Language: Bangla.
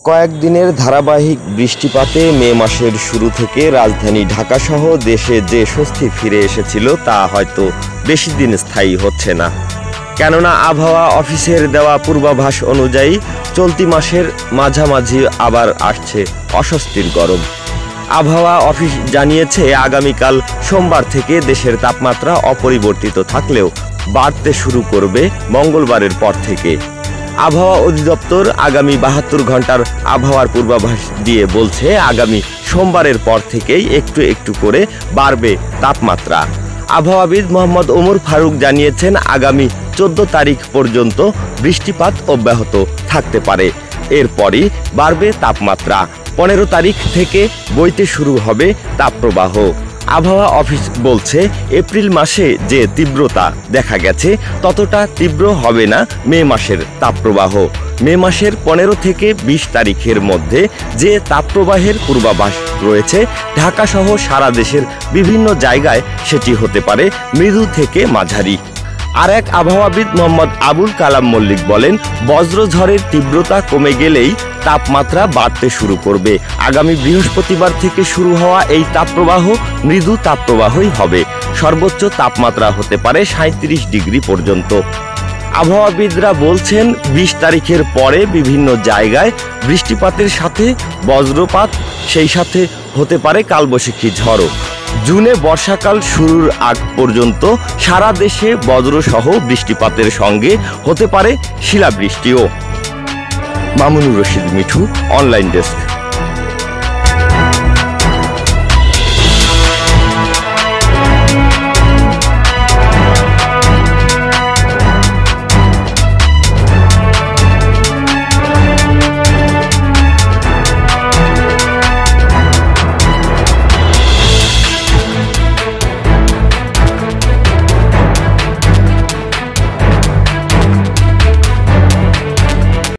কয়েকদিনের ধারাবাহিক বৃষ্টিপাতে মে মাসের শুরু থেকে রাজধানী ঢাকাসহ দেশে যে স্বস্তি ফিরে এসেছিল তা হয়তো বেশি দিন স্থায়ী হচ্ছে না। কেননা আবহাওয়া অফিসের দেওয়া পূর্বাভাস অনুযায়ী চলতি মাসের মাঝামাঝি আবার আসছে অস্বস্তির গরম। আবহাওয়া অফিস জানিয়েছে আগামীকাল সোমবার থেকে দেশের তাপমাত্রা অপরিবর্তিত থাকলেও বাড়তে শুরু করবে মঙ্গলবারের পর থেকে। আবহাওয়া অধিদপ্তর আগামী ৭২ ঘন্টার আবহাওয়ার পূর্বাভাস দিয়ে বলছে আগামী সোমবারের পর থেকেই একটু একটু করে বাড়বে তাপমাত্রা। আবহাওয়াবিদ মোহাম্মদ ওমর ফারুক জানিয়েছেন আগামী ১৪ তারিখ পর্যন্ত বৃষ্টিপাত অব্যাহত থাকতে পারে, এরপরই বাড়বে তাপমাত্রা। ১৫ তারিখ থেকে বইতে শুরু হবে তাপপ্রবাহ। আবহাওয়া অফিস বলছে এপ্রিল মাসে যে তীব্রতা দেখা গেছে ততটা তীব্র হবে না মে মাসের তাপপ্রবাহ। মে মাসের ১৫ থেকে ২০ তারিখের মধ্যে যে তাপপ্রবাহের পূর্বাভাস রয়েছে ঢাকাসহ সারা দেশের বিভিন্ন জায়গায় সেটি হতে পারে মৃদু থেকে মাঝারি। আর এক আবহাওয়াবিদ মোহাম্মদ আবুল কালাম মল্লিক বলেন বজ্রঝড়ের তীব্রতা কমে গেলেই তাপমাত্রা বাড়তে শুরু করবে। আগামী বৃহস্পতিবার থেকে শুরু হওয়া এই তাপপ্রবাহ মৃদু তাপপ্রবাহই হবে। সর্বোচ্চ তাপমাত্রা হতে পারে ৩৭ ডিগ্রি পর্যন্ত। আবহাওয়াবিদরা বলছেন ২০ তারিখের পরে বিভিন্ন জায়গায় বৃষ্টিপাতের সাথে বজ্রপাত, সেই সাথে হতে পারে কালবৈশাখী ঝড়ও। জুনে বর্ষাকাল শুরুর আগ পর্যন্ত সারা দেশে বজ্রসহ বৃষ্টিপাতের সঙ্গে হতে পারে শিলাবৃষ্টিও। Mamunur Rashid Mithu, online desk.